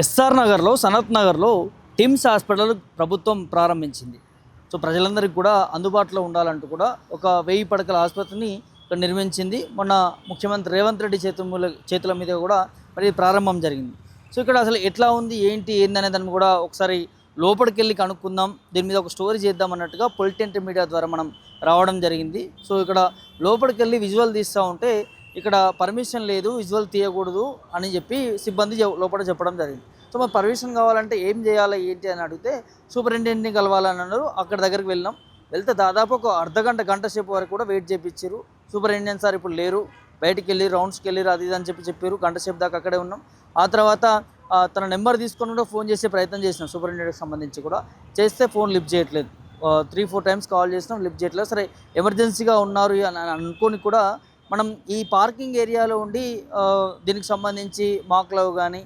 SR నగర్లో సనత్ నగర్లో TIMS hospital ప్రభుత్వం ప్రారంభించింది. సో ప్రజలందరికీ కూడా అందుబాటులో ఉండాలంటూ కూడా ఒక 1000 పడకల ఆసుపత్రిని ఇక్కడ నిర్మించింది. మొన్న ముఖ్యమంత్రి రేవంత్ రెడ్డి చేతుల మీద కూడా మరి ప్రారంభం జరిగింది. సో ఇక్కడ అసలు ఎట్లా ఉంది ఏంటి ఏందనే దాన్ని కూడా ఒకసారి లోపలికి వెళ్ళి కనుక్కుందాం, దీని మీద ఒక స్టోరీ చేద్దాం అన్నట్టుగా పొలిటెంట్ మీడియా ద్వారా మనం రావడం జరిగింది. సో ఇక్కడ లోపలికి వెళ్ళి విజువల్ తీస్తూ ఉంటే ఇక్కడ పర్మిషన్ లేదు, విజువల్ తీయకూడదు అని చెప్పి సిబ్బంది లోపల చెప్పడం జరిగింది. సో మరి పర్మిషన్ కావాలంటే ఏం చేయాలి ఏంటి అని అడిగితే సూపరింటెండెంట్ని కలవాలని అన్నారు. అక్కడ దగ్గరికి వెళ్ళాం. వెళ్తే దాదాపు ఒక గంట సేపు వరకు కూడా వెయిట్ చేయించారు. సూపరింటెండెంట్ సార్ ఇప్పుడు లేరు, బయటికి వెళ్ళి రౌండ్స్కి వెళ్ళి అది ఇది అని చెప్పారు. గంట సేపు దాకా అక్కడే ఉన్నాం. ఆ తర్వాత తన నెంబర్ తీసుకొని కూడా ఫోన్ చేసే ప్రయత్నం చేసినాం. సూపరింటెండెంట్కి సంబంధించి కూడా చేస్తే ఫోన్ లిఫ్ట్ చేయట్లేదు. 3-4 టైమ్స్ కాల్ చేసినాం, లిఫ్ట్ చేయట్లేదు. సరే ఎమర్జెన్సీగా ఉన్నారు అని అనుకొని కూడా మనం ఈ పార్కింగ్ ఏరియాలో ఉండి దీనికి సంబంధించి మాక్ లవ్ కానీ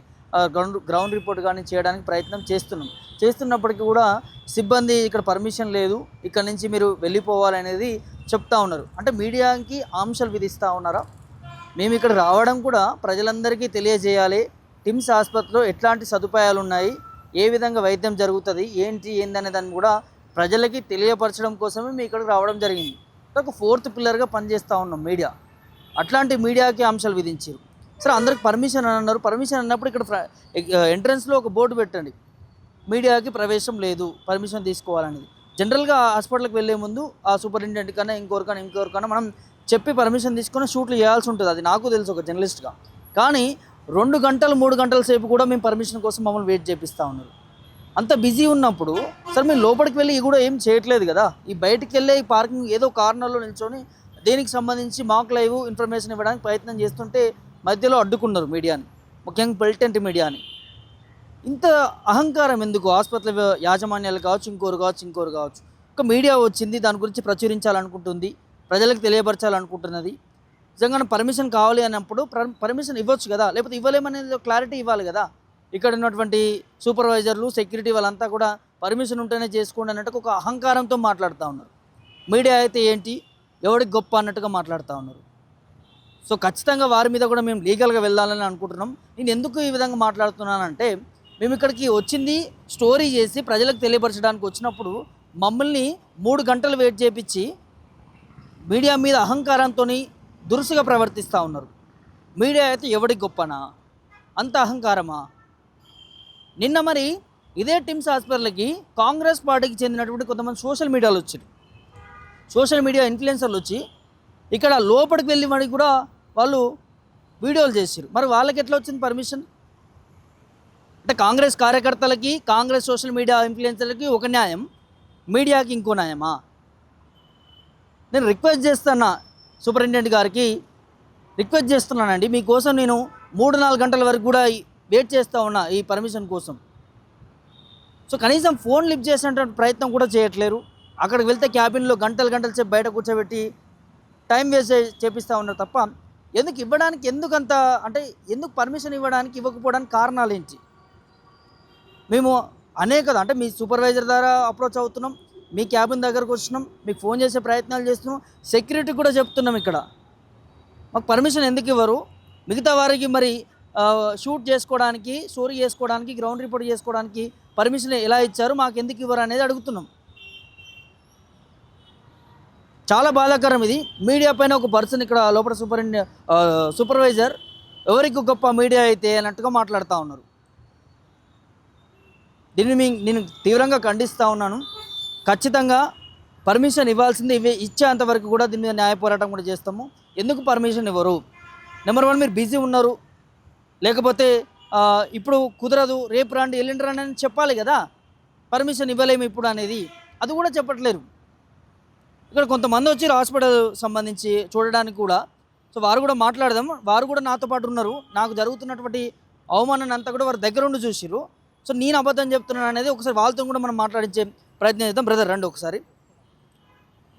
గ్రౌండ్ రిపోర్ట్ కానీ చేయడానికి ప్రయత్నం చేస్తున్నప్పటికీ కూడా సిబ్బంది ఇక్కడ పర్మిషన్ లేదు, ఇక్కడ నుంచి మీరు వెళ్ళిపోవాలనేది చెప్తా ఉన్నారు. అంటే మీడియాకి ఆంక్షలు విధిస్తూ ఉన్నారా? మేము ఇక్కడ రావడం కూడా ప్రజలందరికీ తెలియజేయాలి, టిమ్స్ ఆసుపత్రిలో ఎట్లాంటి సదుపాయాలు ఉన్నాయి, ఏ విధంగా వైద్యం జరుగుతుంది ఏందనే దాన్ని కూడా ప్రజలకి తెలియపరచడం కోసమే మేము ఇక్కడికి రావడం జరిగింది. ఒక 4th పిల్లర్గా పనిచేస్తూ ఉన్నాం మీడియా. అట్లాంటి మీడియాకి ఆంక్షలు విధించారు. సరే అందరికి పర్మిషన్ అని అన్నారు. పర్మిషన్ అన్నప్పుడు ఇక్కడ ఎంట్రన్స్లో ఒక బోర్డు పెట్టండి, మీడియాకి ప్రవేశం లేదు, పర్మిషన్ తీసుకోవాలనేది. జనరల్గా హాస్పిటల్కి వెళ్ళే ముందు ఆ సూపరింటెండెంట్ కన్నా ఇంకొకరికన్నా మనం చెప్పి పర్మిషన్ తీసుకొని షూట్లు చేయాల్సి ఉంటుంది. అది నాకు తెలుసు ఒక జర్నలిస్ట్గా. కానీ 2 గంటలు 3 గంటల సేపు కూడా మేము పర్మిషన్ కోసం మమ్మల్ని వెయిట్ చేపిస్తూ ఉన్నారు. అంత బిజీ ఉన్నప్పుడు సరే మేము లోపలికి వెళ్ళి కూడా ఏం చేయట్లేదు కదా. ఈ బయటికి వెళ్ళే ఈ పార్కింగ్ ఏదో కార్నర్లో నిల్చొని దేనికి సంబంధించి మాక్ లైవ్ ఇన్ఫర్మేషన్ ఇవ్వడానికి ప్రయత్నం చేస్తుంటే మధ్యలో అడ్డుకున్నారు మీడియాని, ముఖ్యంగా పొలిటెంట్ మీడియాని. ఇంత అహంకారం ఎందుకు? ఆసుపత్రి యాజమాన్యాలు కావచ్చు, ఇంకోరు కావచ్చు. ఒక మీడియా వచ్చింది, దాని గురించి ప్రచురించాలనుకుంటుంది, ప్రజలకు తెలియపరచాలనుకుంటున్నది. నిజంగా పర్మిషన్ కావాలి అన్నప్పుడు పర్మిషన్ ఇవ్వచ్చు కదా, లేకపోతే ఇవ్వలేమనేది క్లారిటీ ఇవ్వాలి కదా. ఇక్కడ ఉన్నటువంటి సూపర్వైజర్లు, సెక్యూరిటీ వాళ్ళంతా కూడా పర్మిషన్ ఉంటేనే చేసుకోండి అన్నట్టు ఒక అహంకారంతో మాట్లాడుతూ ఉన్నారు. మీడియా అయితే ఏంటి, ఎవరికి గొప్ప అన్నట్టుగా మాట్లాడుతూ ఉన్నారు. సో ఖచ్చితంగా వారి మీద కూడా మేము లీగల్గా వెళ్ళాలని అనుకుంటున్నాం. నేను ఎందుకు ఈ విధంగా మాట్లాడుతున్నానంటే, మేము ఇక్కడికి వచ్చింది స్టోరీ చేసి ప్రజలకు తెలియపరచడానికి వచ్చినప్పుడు మమ్మల్ని 3 గంటలు వెయిట్ చేయించి మీడియా మీద అహంకారంతో దురుసుగా ప్రవర్తిస్తూ ఉన్నారు. మీడియా అయితే ఎవరికి గొప్పనా? అంత అహంకారమా? నిన్న మరి ఇదే టిమ్స్ హాస్పిటల్కి కాంగ్రెస్ పార్టీకి చెందినటువంటి కొంతమంది సోషల్ మీడియా ఇన్ఫ్లుయెన్సర్లు వచ్చి ఇక్కడ లోపలికి వెళ్ళి మరి కూడా వాళ్ళు వీడియోలు చేశారు. మరి వాళ్ళకి ఎట్లా వచ్చింది పర్మిషన్? అంటే కాంగ్రెస్ కార్యకర్తలకి, కాంగ్రెస్ సోషల్ మీడియా ఇన్ఫ్లుయెన్సర్లకి ఒక న్యాయం, మీడియాకి ఇంకో న్యాయమా? నేను రిక్వెస్ట్ చేస్తున్నా, సూపరింటెండెంట్ గారికి రిక్వెస్ట్ చేస్తున్నానండి, మీకోసం నేను 3-4 గంటల వరకు కూడా వెయిట్ చేస్తూ ఉన్నా ఈ పర్మిషన్ కోసం. సో కనీసం ఫోన్ లిఫ్ట్ చేసినటువంటి ప్రయత్నం కూడా చేయట్లేరు. అక్కడికి వెళ్తే క్యాబిన్లో గంటల సేపు బయట కూర్చోబెట్టి టైం వేస్ట్ చేపిస్తూ ఉన్నారు తప్ప ఎందుకంత అంటే ఎందుకు పర్మిషన్ ఇవ్వకపోవడానికి కారణాలు ఏంటి? మేము అంటే మీ సూపర్వైజర్ ద్వారా అప్రోచ్ అవుతున్నాం, మీ క్యాబిన్ దగ్గరకు వచ్చినాం, మీకు ఫోన్ చేసే ప్రయత్నాలు చేస్తున్నాం, సెక్యూరిటీ కూడా చెప్తున్నాం. ఇక్కడ మాకు పర్మిషన్ ఎందుకు ఇవ్వరు? మిగతా వారికి మరి షూట్ చేసుకోవడానికి, స్టోరీ చేసుకోవడానికి, గ్రౌండ్ రిపోర్ట్ చేసుకోవడానికి పర్మిషన్ ఎలా ఇచ్చారు, మాకు ఎందుకు ఇవ్వరు అనేది అడుగుతున్నాం. చాలా బాధాకరం ఇది. మీడియా పైన ఒక పర్సన్ ఇక్కడ లోపల సూపర్వైజర్ ఎవరికి గొప్ప మీడియా అయితే అన్నట్టుగా మాట్లాడుతూ ఉన్నారు. దీన్ని నేను తీవ్రంగా ఖండిస్తూ ఉన్నాను. ఖచ్చితంగా పర్మిషన్ ఇవ్వాల్సింది ఇచ్చేంతవరకు కూడా దీని మీద న్యాయ పోరాటం కూడా చేస్తాము. ఎందుకు పర్మిషన్ ఇవ్వరు? నెంబర్ 1 మీరు బిజీ ఉన్నారు, లేకపోతే ఇప్పుడు కుదరదు, రేపు రండి ఎల్లుండి రండి అని చెప్పాలి కదా. పర్మిషన్ ఇవ్వలేము ఇప్పుడు అనేది అది కూడా చెప్పట్లేరు. ఇక్కడ కొంతమంది వచ్చి హాస్పిటల్ సంబంధించి చూడడానికి కూడా, సో వారు కూడా మాట్లాడదాం, వారు కూడా నాతో పాటు ఉన్నారు. నాకు జరుగుతున్నటువంటి అవమానాన్ని అంతా కూడా వారి దగ్గర ఉండి చూసిరు. సో నేను అబద్ధం చెప్తున్నాను అనేది ఒకసారి వాళ్ళతో కూడా మనం మాట్లాడించే ప్రయత్నం చేద్దాం. బ్రదర్ రండి ఒకసారి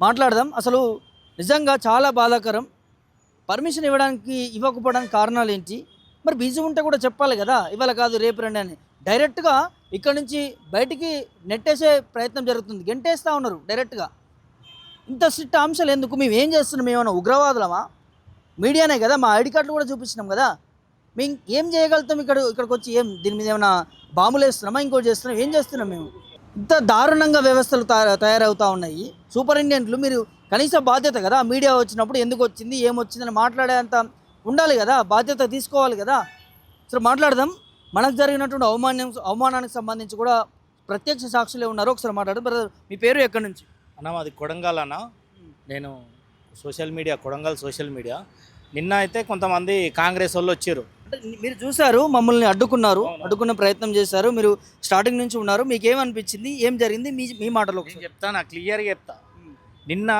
మాట్లాడదాం. అసలు నిజంగా చాలా బాధాకరం. పర్మిషన్ ఇవ్వకపోవడానికి కారణాలు ఏంటి? మరి బిజీ ఉంటే కూడా చెప్పాలి కదా, ఇవాళ కాదు రేపు రండి అని. డైరెక్ట్గా ఇక్కడ నుంచి బయటికి నెట్టేసే ప్రయత్నం జరుగుతుంది, గెంటేస్తూ ఉన్నారు డైరెక్ట్గా. ఇంత స్ట్రిక్ట్ ఆంక్షలు ఎందుకు? మేము ఏం చేస్తున్నాం? ఏమన్నా ఉగ్రవాదులమా? మీడియానే కదా, మా ఐడి కార్డులు కూడా చూపించినాం కదా. మేము ఏం చేయగలుగుతాం ఇక్కడికి వచ్చి? ఏం దీని మీద ఏమైనా బాంబులు వేస్తున్నామా, ఇంకోటి చేస్తున్నాం, ఏం చేస్తున్నాం మేము? ఇంత దారుణంగా వ్యవస్థలు తయారవుతూ ఉన్నాయి. సూపరింటెండెంట్లు మీరు కనీస బాధ్యత కదా, మీడియా వచ్చినప్పుడు ఎందుకు వచ్చింది, ఏమొచ్చిందని మాట్లాడేంత ఉండాలి కదా, బాధ్యత తీసుకోవాలి కదా. అసలు మాట్లాడదాం. మనకు జరిగినటువంటి అవమానానికి సంబంధించి కూడా ప్రత్యక్ష సాక్షులే ఉన్నారు. ఒకసారి మాట్లాడదాం. బ్రదర్, మీ పేరు ఎక్కడి నుంచి? అన్న మాది కొడంగల్ అన్న. నేను కొడంగల్ సోషల్ మీడియా. నిన్న అయితే కొంతమంది కాంగ్రెస్ వాళ్ళు వచ్చారు. అంటే మీరు చూసారు, మమ్మల్ని అడ్డుకున్నారు, అడ్డుకునే ప్రయత్నం చేశారు. మీరు స్టార్టింగ్ నుంచి ఉన్నారు, మీకు ఏమనిపించింది, ఏం జరిగింది, మీ మాటలో నేను చెప్తాను, క్లియర్గా చెప్తా. నిన్న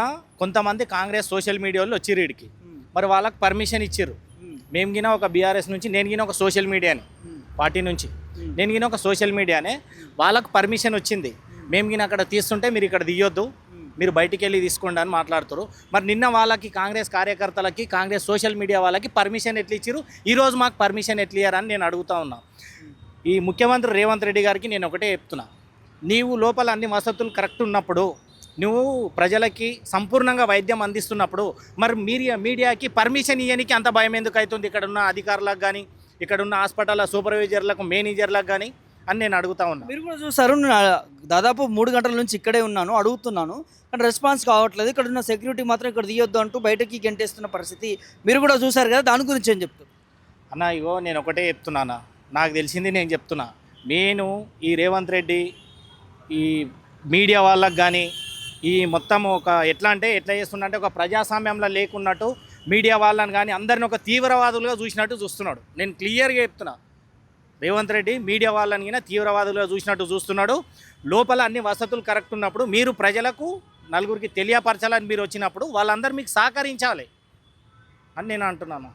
కొంతమంది కాంగ్రెస్ సోషల్ మీడియా వాళ్ళు వచ్చిర్రు ఇడికి. మరి వాళ్ళకి పర్మిషన్ ఇచ్చారు. మేము గిన ఒక బీఆర్ఎస్ నుంచి, నేను గిన ఒక సోషల్ మీడియాని పార్టీ నుంచి, నేను గిన ఒక సోషల్ మీడియానే. వాళ్ళకు పర్మిషన్ వచ్చింది. మేము గిన అక్కడ తీస్తుంటే మీరు ఇక్కడ తీయొద్దు, మీరు బయటికి వెళ్ళి తీసుకోండి అని మాట్లాడుతారు. మరి నిన్న వాళ్ళకి కాంగ్రెస్ కార్యకర్తలకి, కాంగ్రెస్ సోషల్ మీడియా వాళ్ళకి పర్మిషన్ ఎట్లా ఇచ్చారు, ఈరోజు మాకు పర్మిషన్ ఎట్లా ఇయ్యారని నేను అడుగుతా ఉన్నా. ఈ ముఖ్యమంత్రి రేవంత్ రెడ్డి గారికి నేను ఒకటే చెప్తున్నా, నీవు లోపల అన్ని వసతులు కరెక్ట్ ఉన్నప్పుడు, నువ్వు ప్రజలకి సంపూర్ణంగా వైద్యం అందిస్తున్నప్పుడు, మరి మీడియాకి పర్మిషన్ ఇవ్వడానికి అంత భయం ఎందుకు అవుతుంది? ఇక్కడ ఉన్న అధికారులకు కానీ, ఇక్కడ ఉన్న హాస్పిటల్ సూపర్వైజర్లకు, మేనేజర్లకు కానీ అని నేను అడుగుతా ఉన్నా. మీరు కూడా చూసారు, దాదాపు 3 గంటల నుంచి ఇక్కడే ఉన్నాను, అడుగుతున్నాను, కానీ రెస్పాన్స్ కావట్లేదు. ఇక్కడ ఉన్న సెక్యూరిటీ మాత్రం ఇక్కడ తీయొద్దు అంటూ బయటకి గెంటేస్తున్న పరిస్థితి మీరు కూడా చూసారు కదా. దాని గురించి ఏం చెప్తారు అన్న? ఇగో నేను ఒకటే చెప్తున్నానా, నాకు తెలిసింది నేను చెప్తున్నా. నేను ఈ రేవంత్ రెడ్డి, ఈ మీడియా వాళ్ళకి కానీ, ఈ మొత్తం ఎట్లా చేస్తున్నట్టే ఒక ప్రజాస్వామ్యంలో లేకున్నట్టు మీడియా వాళ్ళని కానీ అందరిని ఒక తీవ్రవాదులుగా చూసినట్టు చూస్తున్నాడు. నేను క్లియర్గా చెప్తున్నా, రేవంత్ రెడ్డి మీడియా వాళ్ళని కానీ తీవ్రవాదులుగా చూసినట్టు చూస్తున్నాడు. లోపల అన్ని వసతులు కరెక్ట్ ఉన్నప్పుడు, మీరు ప్రజలకు నలుగురికి తెలియపరచాలని మీరు వచ్చినప్పుడు వాళ్ళందరూ మీకు సహకరించాలి అని నేను అంటున్నాను.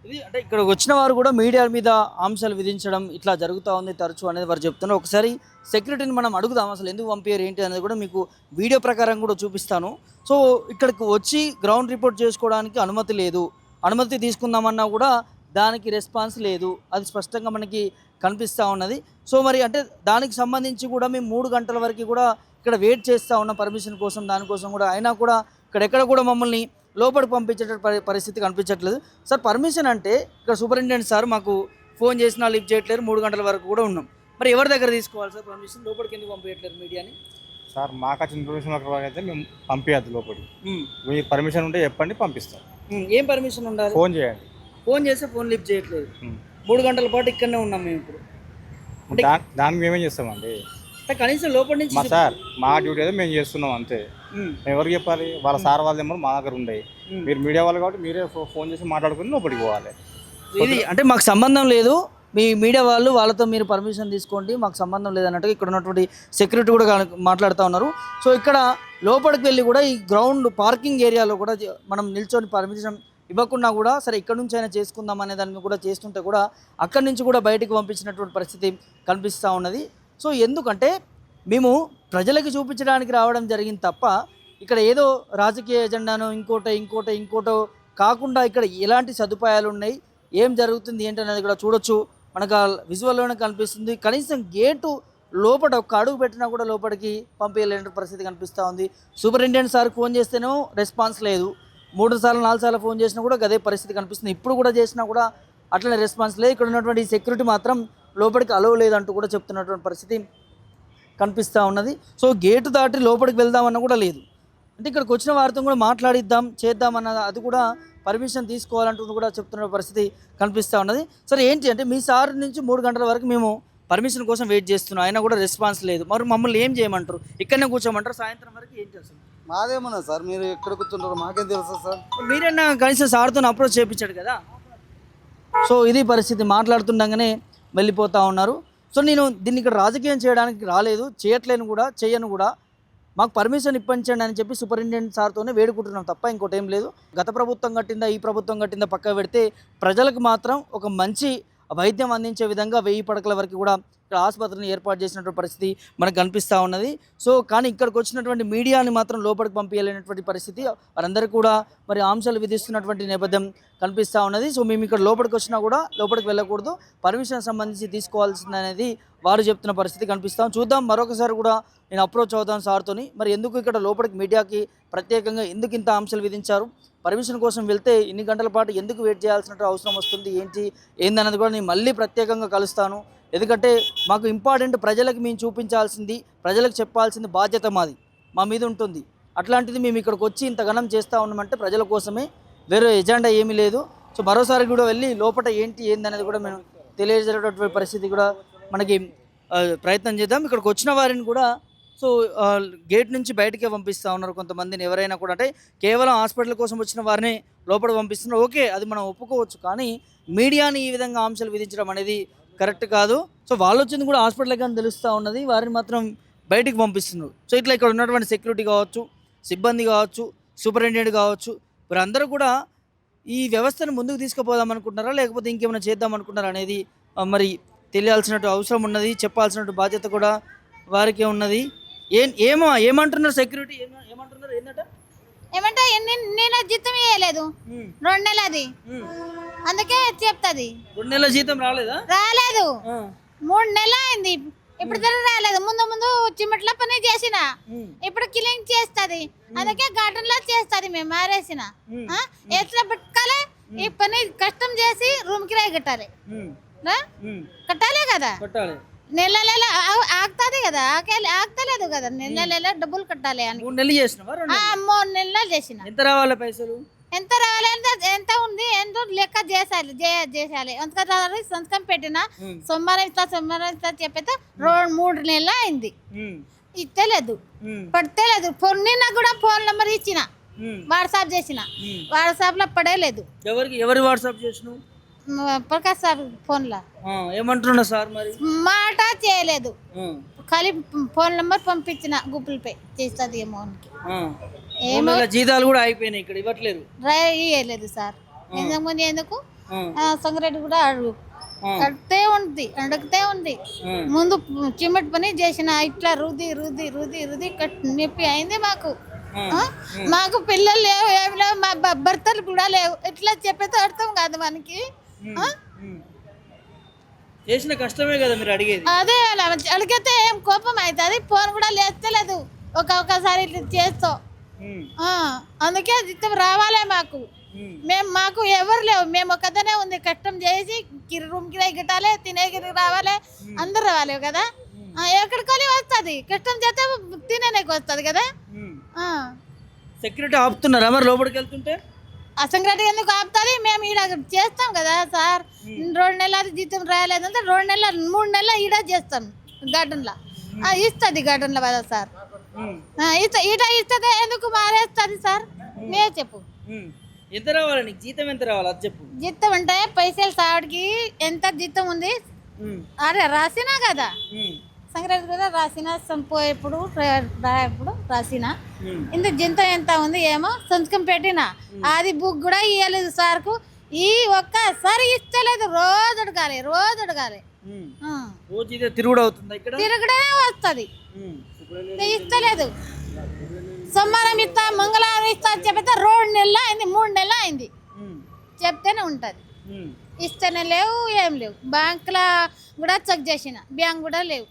ఇది అంటే ఇక్కడ వచ్చిన వారు కూడా మీడియా మీద ఆంక్షలు విధించడం ఇట్లా జరుగుతూ ఉంది తరచు అనేది వారు చెప్తున్నారు. ఒకసారి సెక్యూరిటీని మనం అడుగుదాం, అసలు ఎందుకు పంపారు ఏంటి అనేది కూడా మీకు వీడియో ప్రకారం కూడా చూపిస్తాను. సో ఇక్కడికి వచ్చి గ్రౌండ్ రిపోర్ట్ చేసుకోవడానికి అనుమతి లేదు, అనుమతి తీసుకుందామన్నా కూడా దానికి రెస్పాన్స్ లేదు, అది స్పష్టంగా మనకి కనిపిస్తూ ఉన్నది. సో మరి అంటే దానికి సంబంధించి కూడా మేము 3 గంటల వరకు కూడా ఇక్కడ వెయిట్ చేస్తూ ఉన్నాం పర్మిషన్ కోసం, దానికోసం కూడా. అయినా కూడా ఇక్కడెక్కడ కూడా మమ్మల్ని లోపలికి పంపించే పరిస్థితి కనిపించట్లేదు. సార్ పర్మిషన్ అంటే ఇక్కడ సూపరింటెండెంట్ సార్ మాకు ఫోన్ చేసినా లిఫ్ట్ చేయట్లేరు, 3 గంటల వరకు కూడా ఉన్నాం. మరి ఎవరి దగ్గర తీసుకోవాలి సార్ పర్మిషన్? లోపలికి ఎందుకు పంపించట్లేదు మీడియాని? సార్ మాకు వచ్చిన ఇన్ఫర్మేషన్ అయితే మేము పంపించద్దు లోపలికి. మీరు పర్మిషన్ ఉంటే చెప్పండి, పంపిస్తాం. ఏం పర్మిషన్ ఉండాలి? ఫోన్ చేయండి. ఫోన్ చేస్తే ఫోన్ లిఫ్ట్ చేయట్లేదు. 3 గంటల పాటు ఇక్కడనే ఉన్నాం మేము ఇప్పుడు. దానికి మేమేం చేస్తామండి? కనీసం లోపలి నుంచి సార్ మా డ్యూటీ అయితే మేము చేస్తున్నాం అంతే. మేము ఎవరికి చెప్పాలి? వాళ్ళ సార్ వాళ్ళ నెంబర్ మా దగ్గర ఉండేవి. మీరు మీడియా వాళ్ళు కాబట్టి మీరే ఫోన్ చేసి మాట్లాడుకుని లోపలికి పోవాలి. ఇది అంటే మాకు సంబంధం లేదు, మీ మీడియా వాళ్ళు వాళ్ళతో మీరు పర్మిషన్ తీసుకోండి, మాకు సంబంధం లేదన్నట్టుగా ఇక్కడ ఉన్నటువంటి సెక్యూరిటీ కూడా మాట్లాడుతూ ఉన్నారు. సో ఇక్కడ లోపలికి వెళ్ళి కూడా ఈ గ్రౌండ్ పార్కింగ్ ఏరియాలో కూడా మనం నిల్చొని పర్మిషన్ ఇవ్వకుండా కూడా సరే ఇక్కడ నుంచి అయినా చేసుకుందాం అనే దాన్ని కూడా చేస్తుంటే కూడా అక్కడి నుంచి కూడా బయటకు పంపించినటువంటి పరిస్థితి కనిపిస్తూ ఉన్నది. సో ఎందుకంటే మేము ప్రజలకు చూపించడానికి రావడం జరిగింది తప్ప ఇక్కడ ఏదో రాజకీయ ఎజెండానో ఇంకోటో కాకుండా ఇక్కడ ఎలాంటి సదుపాయాలు ఉన్నాయి, ఏం జరుగుతుంది ఏంటి అనేది కూడా చూడొచ్చు. మనకు ఆ విజువల్లోనే కనిపిస్తుంది. కనీసం గేటు లోపల ఒక్క అడుగు పెట్టినా కూడా లోపలికి పంపించలేని పరిస్థితి కనిపిస్తూ ఉంది. సూపరింటెండెంట్ సార్ ఫోన్ చేస్తేనేమో రెస్పాన్స్ లేదు, 3 సార్లు 4 సార్లు ఫోన్ చేసినా కూడా అదే పరిస్థితి కనిపిస్తుంది. ఇప్పుడు కూడా చేసినా కూడా అట్లనే రెస్పాన్స్ లేదు. ఇక్కడ ఉన్నటువంటి సెక్యూరిటీ మాత్రం లోపలికి అలవ్ లేదంటూ కూడా చెప్తున్నటువంటి పరిస్థితి కనిపిస్తూ ఉన్నది. సో గేటు దాటి లోపలికి వెళ్దామన్నా కూడా లేదు. అంటే ఇక్కడికి వచ్చిన వారితో కూడా మాట్లాడిద్దాం చేద్దామన్న అది కూడా పర్మిషన్ తీసుకోవాలంటూ కూడా చెప్తున్న పరిస్థితి కనిపిస్తూ ఉన్నది. సరే ఏంటి అంటే మీ సార్ నుంచి 3 గంటల వరకు మేము పర్మిషన్ కోసం వెయిట్ చేస్తున్నాం, అయినా కూడా రెస్పాన్స్ లేదు. మరి మమ్మల్ని ఏం చేయమంటారు? ఇక్కడనే కూర్చోమంటారు? సాయంత్రం వరకు ఏం చేస్తారు? మాదేమన్నా సార్, మీరు ఎక్కడ కూర్చుంటారు మాకేం తెలుసు సార్? మీరైనా కనీసం సార్తో అప్రోచ్ చేయించాడు కదా. సో ఇది పరిస్థితి, మాట్లాడుతుండగానే వెళ్ళిపోతూ ఉన్నారు. సో నేను దీన్ని ఇక్కడ రాజకీయం చేయడానికి రాలేదు, చేయట్లేను కూడా, చేయను కూడా. మాకు పర్మిషన్ ఇప్పించండి అని చెప్పి సూపరింటెండెంట్ సార్తోనే వేడుకుంటున్నాం తప్ప ఇంకోటి ఏం లేదు. గత ప్రభుత్వం కట్టిందా ఈ ప్రభుత్వం కట్టిందా పక్క పెడితే ప్రజలకు మాత్రం ఒక మంచి వైద్యం అందించే విధంగా 1000 పడకల వరకు కూడా ఇక్కడ ఆసుపత్రిని ఏర్పాటు చేసినటువంటి పరిస్థితి మనకు కనిపిస్తూ ఉన్నది. సో కానీ ఇక్కడికి వచ్చినటువంటి మీడియాని మాత్రం లోపలికి పంపించలేనటువంటి పరిస్థితి, వారందరికీ కూడా మరి ఆంక్షలు విధిస్తున్నటువంటి నేపథ్యం కనిపిస్తూ ఉన్నది. సో మేము ఇక్కడ లోపలికి వచ్చినా కూడా లోపలికి వెళ్ళకూడదు, పర్మిషన్ సంబంధించి తీసుకోవాల్సింది అనేది వారు చెప్తున్న పరిస్థితి కనిపిస్తాం. చూద్దాం, మరొకసారి కూడా నేను అప్రోచ్ అవుతాను సార్తోని. మరి ఎందుకు ఇక్కడ లోపలికి మీడియాకి ప్రత్యేకంగా ఎందుకు ఇంత ఆంక్షలు విధించారు, పర్మిషన్ కోసం వెళ్తే ఇన్ని గంటల పాటు ఎందుకు వెయిట్ చేయాల్సిన అవసరం వస్తుంది ఏందన్నది కూడా నేను మళ్ళీ ప్రత్యేకంగా కలుస్తాను. ఎందుకంటే మాకు ఇంపార్టెంట్ ప్రజలకు మేము చూపించాల్సింది, ప్రజలకు చెప్పాల్సింది బాధ్యత మా మీద ఉంటుంది. అట్లాంటిది మేము ఇక్కడికి వచ్చి ఇంత ఘనం చేస్తూ ఉన్నామంటే ప్రజల కోసమే, వేరే ఎజెండా ఏమీ లేదు. సో మరోసారి కూడా వెళ్ళి లోపల ఏందనేది కూడా మేము తెలియజేసేటటువంటి పరిస్థితి కూడా మనకి ప్రయత్నం చేద్దాం. ఇక్కడికి వచ్చిన వారిని కూడా సో గేట్ నుంచి బయటకే పంపిస్తూ ఉన్నారు కొంతమందిని. ఎవరైనా కూడా అంటే కేవలం హాస్పిటల్ కోసం వచ్చిన వారిని లోపల పంపిస్తున్నారు. ఓకే, అది మనం ఒప్పుకోవచ్చు. కానీ మీడియాని ఈ విధంగా ఆంక్షలు విధించడం అనేది కరెక్ట్ కాదు. సో వాళ్ళు వచ్చింది కూడా హాస్పిటల్ కానీ తెలుస్తూ ఉన్నది, వారిని మాత్రం బయటికి పంపిస్తున్నారు. సో ఇట్లా ఇక్కడ ఉన్నటువంటి సెక్యూరిటీ కావచ్చు, సిబ్బంది కావచ్చు, సూపరింటెండెంట్ కావచ్చు, వీరందరూ కూడా ఈ వ్యవస్థను ముందుకు తీసుకుపోదాం అనుకుంటున్నారా లేకపోతే ఇంకేమైనా చేద్దాం అనుకుంటారా అనేది మరి తెలియాల్సినట్టు అవసరం ఉన్నది. చెప్పాల్సినట్టు బాధ్యత కూడా వారికి ఉన్నది. ఏమంటున్నారు సెక్యూరిటీ ఏమంటున్నారు ఏమంటే నేను జీతం ఇవ్వలేదు 2 నెలది, అందుకే చెప్తుంది. 2 నెలల జీతం రాలేదు 3 నెలలు అయింది, ఇప్పుడు రాలేదు. ముందు చిమ్మట్ల పని చేసిన, ఇప్పుడు క్లీన్ చేస్తుంది, అందుకే గార్డెన్ లో చేస్తుంది. మేము మారేసిన ఎట్లా పెట్టుకోవాలి, ఈ పని కష్టం చేసి రూమ్ కిరాయి కట్టాలి కదా, నెల ఆగుతుంది కదా, ఆగుతలేదు కదా, నెల డబ్బులు కట్టాలి అని 3 నెలలు చేసినావా? 3 నెలలు చేసిన. ఎంత రావాలి పైసలు? ఎంత రావాలి, ఎంత ఉంది, ఎంత లెక్క చేసాలి. అందుకని సంతకం పెట్టిన సోమవారం ఇస్తా చెప్పితే 3 నెలలు అయింది, ఇస్తలేదు, పడతలేదు. నిన్న కూడా ఫోన్ నెంబర్ ఇచ్చిన, వాట్సాప్ చేసిన, వాట్సాప్ లో పడేలేదు. ఎవరి వాట్సాప్ చేసినావు? ప్రకాష్ సార్ ఫోన్ లో. ఏమంటున్నా సార్ మరి? మాట చేయలేదు, ఖాళీ ఫోన్ నెంబర్ పంపించిన, గూగుల్ పే చేస్తుంది ఏమో ఏమో. జీతాలు కూడా అయిపోయినాయి, ఇక్కడ ఇవ్వట్లేదు, ఇవ్వలేదు సార్. ఇంతకుముందు ఎందుకు సంగారెడ్డి కూడా అడుగుతే ఉంది. ముందు చిమ్మటి పని చేసిన, ఇట్లా రుది నొప్పి అయింది మాకు పిల్లలు లేవు, ఏమి లేవు, మా భర్తలు కూడా లేవు. ఇట్లా చెప్పేది అర్థం కాదు మనకి. చేసిన కష్టమే కదా మీరు అడిగేది. అదే అడిగితే ఏం కోపం అవుతుంది, ఫోన్ కూడా లేస్తలేదు ఒక్కొక్కసారి ఇట్లా చేస్తాం. అందుకే జీతం రావాలే మాకు ఎవరు లేవు, మేము ఒక్కదనే ఉంది. కష్టం చేసి రూమ్ కిరాయి కట్టాలి, తినేకి రావాలి, అందరు రావాలి కదా. ఎక్కడికి వస్తుంది, కష్టం చేస్తే తినేకి వస్తుంది కదా. సెక్యూరిటీ ఆపుతున్నారా మరి లోపలికి వెళ్తుంటే? అసంక్రాంతి ఎందుకు ఆపుతుంది, మేము ఈడ చేస్తాం కదా సార్. 2 నెలలు జీతం రాయలేదంటే 3 నెలలు ఈడ చేస్తాం గార్డెన్ లో, ఇస్తుంది గార్డెన్ లో కదా సార్. ఈట ఇస్తుంది, ఎందుకు మారేస్తుంది సార్? నేను చెప్పు, ఎంత రావాలి నీకు జీతం? ఎంత రావాలి అది చెప్పు. జీతం అంటే పైసలు సాడికి ఎంత జీతం ఉంది అరే రాసినా కదా, సంక్రాంతి కదా రాసిన, సంపోయేప్పుడు రాసిన, ఇంత జీతం ఎంత ఉంది ఏమో సంతకం పెట్టిన, అది బుక్ కూడా ఇవ్వలేదు సార్కు. ఈ ఒక్కసారి ఇస్తలేదు, రోజు అడగాలి తిరుగుడే వస్తుంది, ఇస్తలేదు. సోమవారం ఇస్తా, మంగళవారం ఇస్తా చెప్తే 2 నెలలు అయింది, 3 నెలలు అయింది, చెప్తేనే ఉంటుంది. ఇస్తేనే లేవు, ఏం లేవు. బ్యాంకులో కూడా చెక్ చేసిన, బ్యాంక్ కూడా లేవు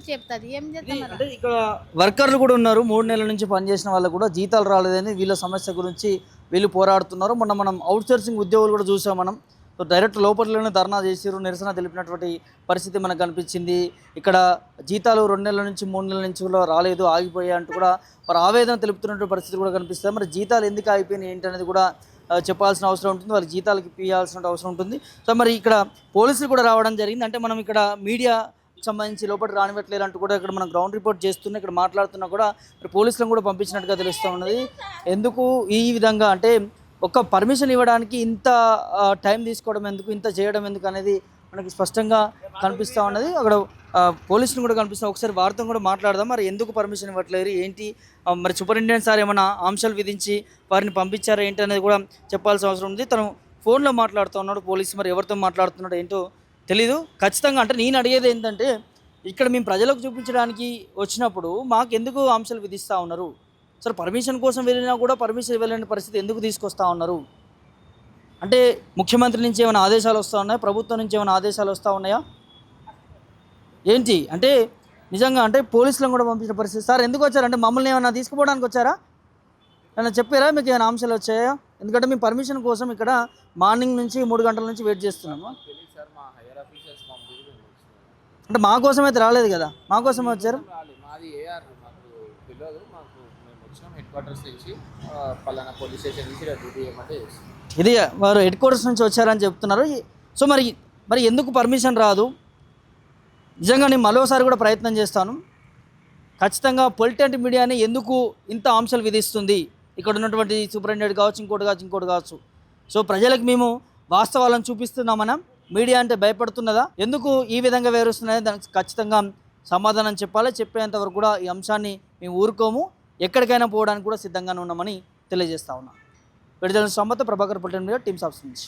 చెప్తుంది. ఏం చేస్తాం? అంటే ఇక్కడ వర్కర్లు కూడా ఉన్నారు, 3 నెలల నుంచి పనిచేసిన వాళ్ళకు కూడా జీతాలు రాలేదని వీళ్ళ సమస్య గురించి వీళ్ళు పోరాడుతున్నారు. మనం అవుట్సోర్సింగ్ ఉద్యోగులు కూడా చూసాం మనం. సో డైరెక్ట్ లోపలలోనే ధర్నా చేసిరు, నిరసన తెలిపినటువంటి పరిస్థితి మనకు కనిపించింది. ఇక్కడ జీతాలు 2 నెలల నుంచి 3 నెలల నుంచి కూడా రాలేదు, ఆగిపోయాయి అంటూ కూడా మరి ఆవేదన తెలుపుతున్నటువంటి పరిస్థితి కూడా కనిపిస్తుంది. మరి జీతాలు ఎందుకు ఆగిపోయినాయి ఏంటనేది కూడా చెప్పాల్సిన అవసరం ఉంటుంది, వాళ్ళకి జీతాలకి ఇవ్వాల్సిన అవసరం ఉంటుంది. సో మరి ఇక్కడ పోలీసులు కూడా రావడం జరిగింది. అంటే మనం ఇక్కడ మీడియా సంబంధించి లోపలికి రానివ్వట్లేదు అంటూ కూడా ఇక్కడ మనం గ్రౌండ్ రిపోర్ట్ చేస్తున్నా, ఇక్కడ మాట్లాడుతున్నా కూడా పోలీసులను కూడా పంపించినట్టుగా తెలుస్తూ ఉన్నది. ఎందుకు ఈ విధంగా అంటే ఒక పర్మిషన్ ఇవ్వడానికి ఇంత టైం తీసుకోవడం ఎందుకు, ఇంత చేయడం ఎందుకు అనేది మనకి స్పష్టంగా కనిపిస్తూ ఉన్నది. అక్కడ పోలీసులు కూడా కనిపిస్తాం. ఒకసారి వారితో కూడా మాట్లాడదాం. మరి ఎందుకు పర్మిషన్ ఇవ్వట్లేదు ఏంటి, మరి సూపరింటెండెంట్ సార్ ఏమైనా ఆంక్షలు విధించి వారిని పంపించారా ఏంటి అనేది కూడా చెప్పాల్సిన అవసరం ఉంది. తను ఫోన్లో మాట్లాడుతూ ఉన్నాడు పోలీసు, మరి ఎవరితో మాట్లాడుతున్నాడు ఏంటో తెలీదు. ఖచ్చితంగా అంటే నేను అడిగేది ఏంటంటే ఇక్కడ మేము ప్రజలకు చూపించడానికి వచ్చినప్పుడు మాకు ఎందుకు ఆంక్షలు విధిస్తూ ఉన్నారు? సరే పర్మిషన్ కోసం వెళ్ళినా కూడా పర్మిషన్ ఇవ్వలేని పరిస్థితి ఎందుకు తీసుకొస్తూ ఉన్నారు? అంటే ముఖ్యమంత్రి నుంచి ఏమైనా ఆదేశాలు వస్తూ ఉన్నాయా, ప్రభుత్వం నుంచి ఏమైనా ఆదేశాలు వస్తూ ఉన్నాయా ఏంటి? అంటే నిజంగా అంటే పోలీసులను కూడా పంపించిన పరిస్థితి. సార్ ఎందుకు వచ్చారంటే మమ్మల్ని ఏమైనా తీసుకుపోవడానికి వచ్చారా? ఏమైనా చెప్పారా, మీకు ఏమైనా అంశాలు వచ్చాయా? ఎందుకంటే మేము పర్మిషన్ కోసం ఇక్కడ మార్నింగ్ నుంచి 3 గంటల నుంచి వెయిట్ చేస్తున్నాము. అంటే మా కోసం అయితే రాలేదు కదా, మా కోసం వచ్చారు. మాది ఏఆర్ మాకు తెలియదు, మాకు మేము వచ్చినాం హెడ్ క్వార్టర్స్ నుంచి పలానా పోలీస్ స్టేషన్ నుంచి డ్యూటీ చేయమంటే చేస్తున్నాం. ఇది వారు హెడ్ క్వార్టర్స్ నుంచి వచ్చారని చెప్తున్నారు. సో మరి ఎందుకు పర్మిషన్ రాదు? నిజంగా నేను మరోసారి కూడా ప్రయత్నం చేస్తాను. ఖచ్చితంగా పొలిటికల్ మీడియాని ఎందుకు ఇంత ఆంక్షలు విధిస్తుంది? ఇక్కడ ఉన్నటువంటి సూపరింటెండెంట్ కావచ్చు, ఇంకోటి కావచ్చు. సో ప్రజలకు మేము వాస్తవాలను చూపిస్తున్నామన్నా, మీడియా అంటే భయపడుతున్నదా? ఎందుకు ఈ విధంగా వేరుస్తున్నది? దానికి ఖచ్చితంగా సమాధానం చెప్పాలి. చెప్పేంత వరకు కూడా ఈ అంశాన్ని మేము ఊరుకోము, ఎక్కడికైనా పోవడానికి కూడా సిద్ధంగానే ఉన్నామని తెలియజేస్తా ఉన్నాం. విడుదల సంబంధ Prabhakar political media teams of నుంచి.